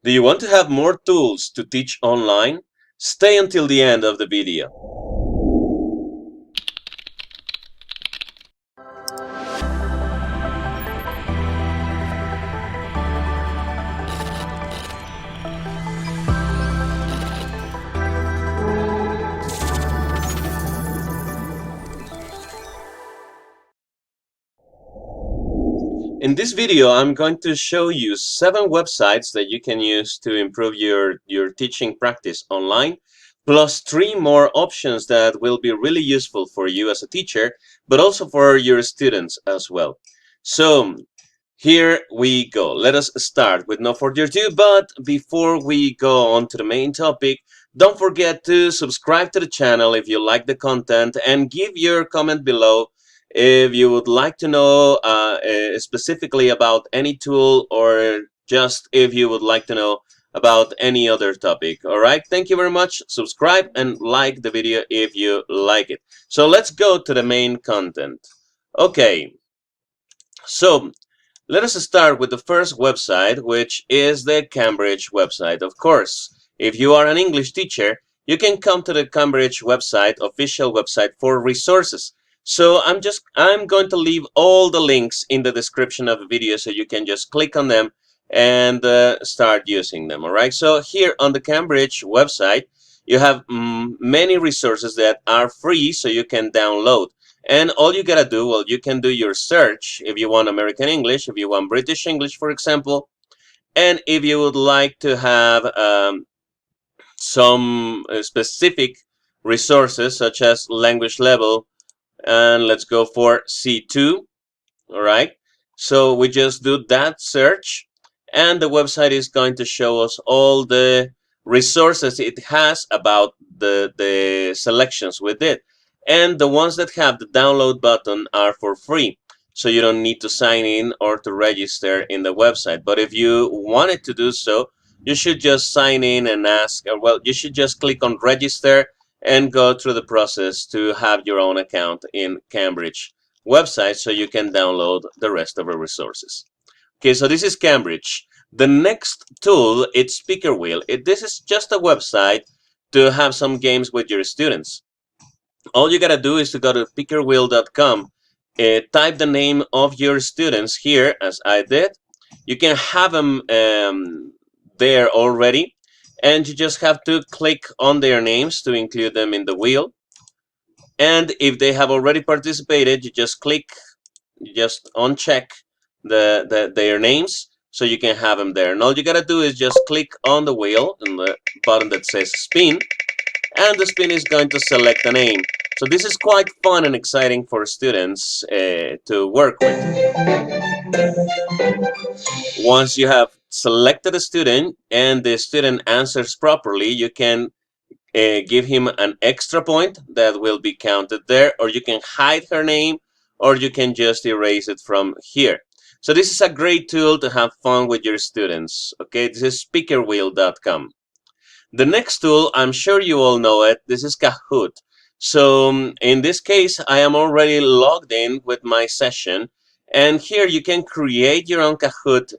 Do you want to have more tools to teach online? Stay until the end of the video. In this video, I'm going to show you 7 websites that you can use to improve your teaching practice online, plus 3 more options that will be really useful for you as a teacher, but also for your students as well. So here we go. Let us start with no further ado, but before we go on to the main topic, don't forget to subscribe to the channel if you like the content and give your comment below if you would like to know specifically about any tool, or just if you would like to know about any other topic. All right, thank you very much. Subscribe and like the video if you like it. So let's go to the main content. Okay, so let us start with the first website, which is the Cambridge website. Of course, if you are an English teacher, you can come to the Cambridge website, official website, for resources. So I'm going to leave all the links in the description of the video, so you can just click on them and start using them. All right. So here on the Cambridge website, you have many resources that are free, so you can download. And all you gotta do, well, you can do your search if you want American English, if you want British English, for example, and if you would like to have some specific resources such as language level, and let's go for C2. All right, so we just do that search, and the website is going to show us all the resources it has about the selections we did. And the ones that have the download button are for free, so you don't need to sign in or to register in the website. But if you wanted to do so, you should just sign in and ask, or well, you should just click on register and go through the process to have your own account in Cambridge website, so you can download the rest of the resources. Okay, so this is Cambridge. The next tool, it's Speaker Wheel. This is just a website to have some games with your students. All you gotta do is to go to speakerwheel.com, type the name of your students here, as I did. You can have them there already, and you just have to click on their names to include them in the wheel. And if they have already participated, you just click, you just uncheck their names, so you can have them there. And all you gotta do is just click on the wheel and the button that says spin, and the spin is going to select a name. So this is quite fun and exciting for students to work with. Once you have selected a student and the student answers properly, you can give him an extra point that will be counted there, or you can hide her name, or you can just erase it from here. So this is a great tool to have fun with your students. Okay, this is speakerwheel.com. The next tool, I'm sure you all know it, this is Kahoot. So in this case, I am already logged in with my session, and here you can create your own Kahoot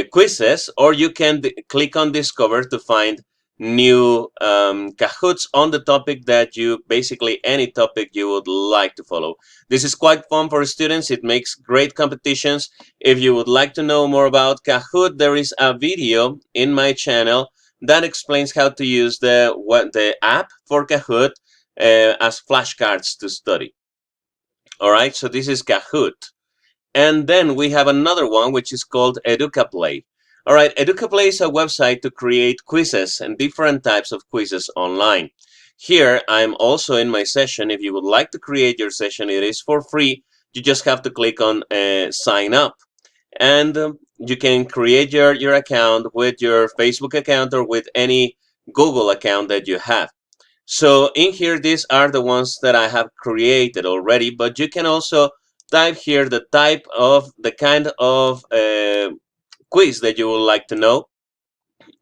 quizzes, or you can click on Discover to find new Kahoots on the topic that you, basically any topic you would like to follow. This is quite fun for students. It makes great competitions. If you would like to know more about Kahoot, there is a video in my channel that explains how to use the app for Kahoot as flashcards to study. All right, so this is Kahoot. And then we have another one, which is called Educaplay. All right, Educaplay is a website to create quizzes and different types of quizzes online. Here, I'm also in my session. If you would like to create your session, it is for free. You just have to click on sign up. And you can create your account with your Facebook account or with any Google account that you have. So in here, these are the ones that I have created already, but you can also type here the type of the kind of quiz that you would like to know,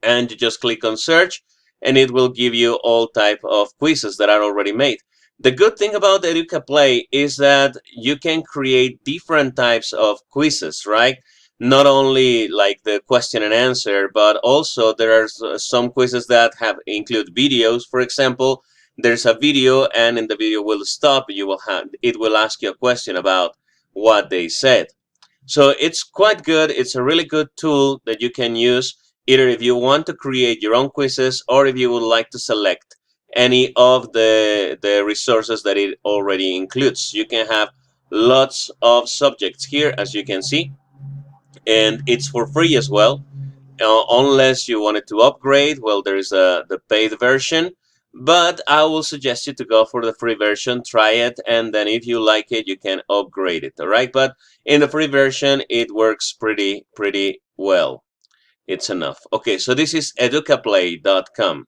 and you just click on search, and it will give you all type of quizzes that are already made. The good thing about Educaplay is that you can create different types of quizzes, right? not only like the question and answer, but also there are some quizzes that include videos. For example, there's a video, and in the video will stop. It will ask you a question about what they said. So it's quite good. It's a really good tool that you can use either if you want to create your own quizzes or if you would like to select any of the resources that it already includes. You can have lots of subjects here, as you can see, and it's for free as well. Unless you wanted to upgrade, well, there's the paid version, but I will suggest you to go for the free version, try it, and then if you like it, you can upgrade it, all right? But in the free version, it works pretty well. It's enough. Okay, so this is educaplay.com.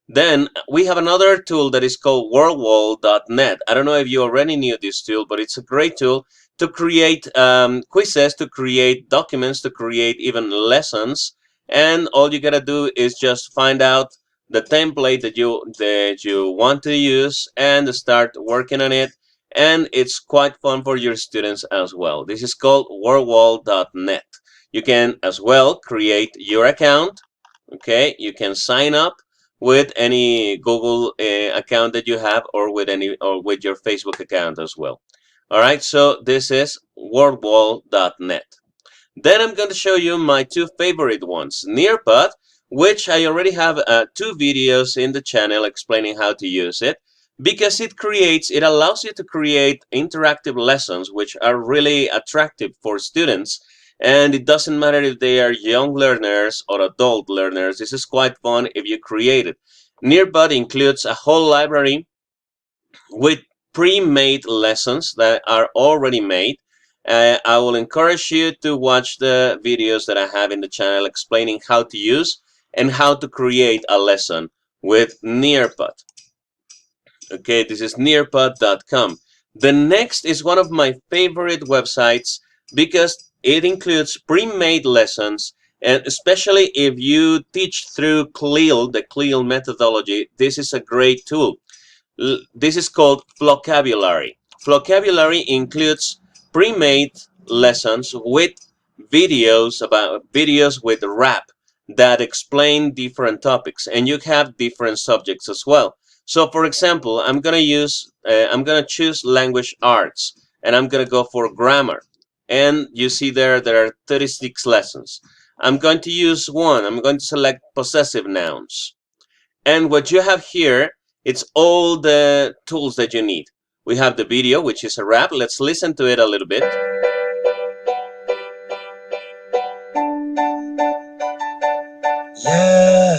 Then we have another tool that is called Wordwall.net. I don't know if you already knew this tool, but it's a great tool to create quizzes, to create documents, to create even lessons. And all you gotta do is just find out the template that you want to use and start working on it. And it's quite fun for your students as well. This is called Wordwall.net. You can as well create your account. Okay, you can sign up with any Google account that you have, or with your Facebook account as well. All right, so this is wordwall.net. Then I'm going to show you my two favorite ones, Nearpod, which I already have two videos in the channel explaining how to use it, because it allows you to create interactive lessons which are really attractive for students. And it doesn't matter if they are young learners or adult learners. This is quite fun if you create it. Nearpod includes a whole library with pre-made lessons that are already made. I will encourage you to watch the videos that I have in the channel explaining how to use and how to create a lesson with Nearpod. Okay, this is nearpod.com. The next is one of my favorite websites because it includes pre-made lessons, and especially if you teach through CLIL, the CLIL methodology, this is a great tool. This is called Vocabulary. Vocabulary includes pre-made lessons with videos with rap that explain different topics, and you have different subjects as well. So, for example, I'm gonna choose language arts, and I'm gonna go for grammar. And you see there are 36 lessons. I'm going to use one. I'm going to select possessive nouns. And what you have here, it's all the tools that you need. We have the video, which is a rap. Let's listen to it a little bit. Yeah.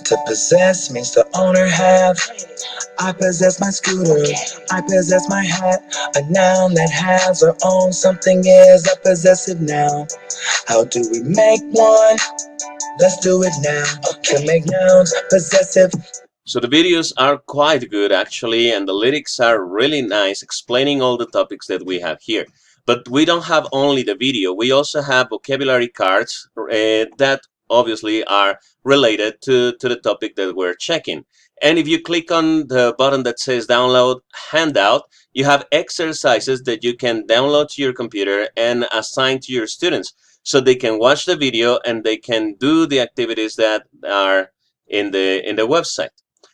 To possess means to own or have. I possess my scooter, I possess my hat. A noun that has or owns something is a possessive noun. How do we make one? Let's do it now. To make nouns possessive. So the videos are quite good actually, and the lyrics are really nice, explaining all the topics that we have here. But we don't have only the video, we also have vocabulary cards that obviously are related to the topic that we're checking. And if you click on the button that says download handout, you have exercises that you can download to your computer and assign to your students so they can watch the video and they can do the activities that are in the website.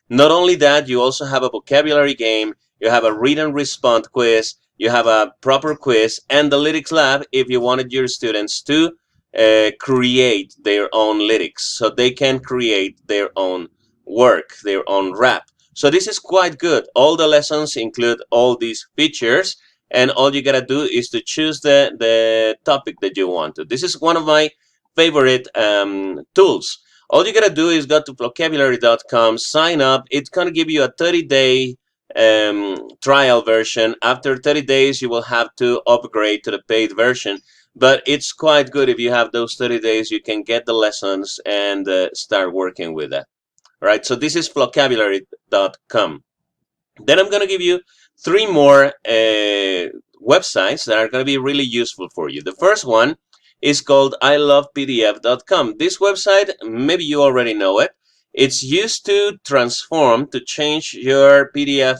Not only that, you also have a vocabulary game, you have a read and respond quiz, you have a proper quiz, and the lyrics lab if you wanted your students to create their own lyrics, so they can create their own work, their own rap. So this is quite good. All the lessons include all these features, and all you gotta do is to choose the topic that you want to. This is one of my favorite tools. All you gotta do is go to vocabulary.com, sign up. It's gonna give you a 30-day trial version. After 30 days, you will have to upgrade to the paid version. But it's quite good. If you have those 30 days, you can get the lessons and start working with that. All right, so this is vocabulary.com. Then I'm gonna give you three more websites that are gonna be really useful for you. The first one is called Ilovepdf.com. This website, maybe you already know it. It's used to change your PDF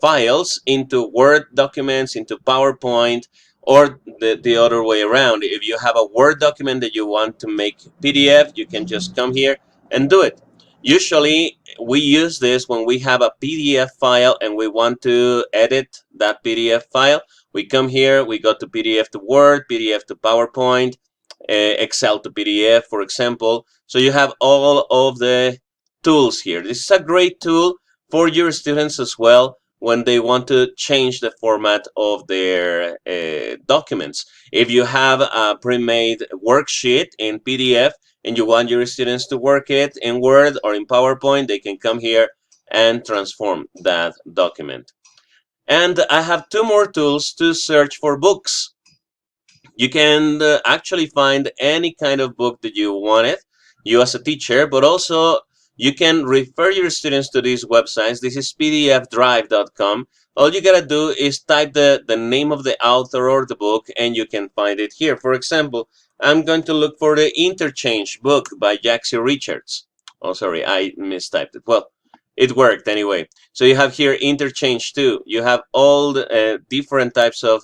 files into Word documents, into PowerPoint, or the other way around. If you have a Word document that you want to make PDF, you can just come here and do it. Usually, we use this when we have a PDF file and we want to edit that PDF file. We come here, we go to PDF to Word, PDF to PowerPoint, Excel to PDF, for example. So you have all of the tools here. This is a great tool for your students as well when they want to change the format of their documents. If you have a pre-made worksheet in PDF and you want your students to work it in Word or in PowerPoint, they can come here and transform that document. And I have two more tools to search for books. You can actually find any kind of book that you wanted, you as a teacher, but also you can refer your students to these websites. This is PDFDrive.com. All you gotta do is type the name of the author or the book and you can find it here. For example, I'm going to look for the Interchange book by Jaxie Richards. Oh, sorry, I mistyped it. Well, it worked anyway. So you have here Interchange 2. You have all the different types of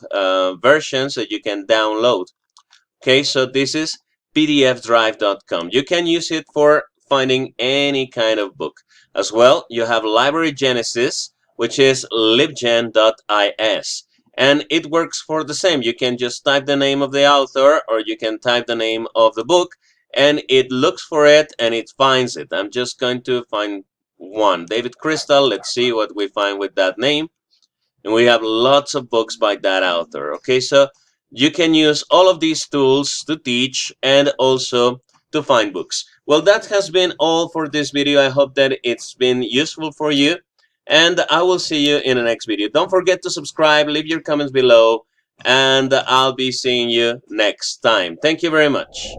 versions that you can download. Okay, so this is pdfdrive.com. You can use it for finding any kind of book. As well, you have Library Genesis, which is libgen.is. And it works for the same. You can just type the name of the author or you can type the name of the book and it looks for it and it finds it. I'm just going to find one. David Crystal, let's see what we find with that name. And we have lots of books by that author. Okay, so you can use all of these tools to teach and also to find books. Well, that has been all for this video. I hope that it's been useful for you. And I will see you in the next video. Don't forget to subscribe, leave your comments below, and I'll be seeing you next time. Thank you very much.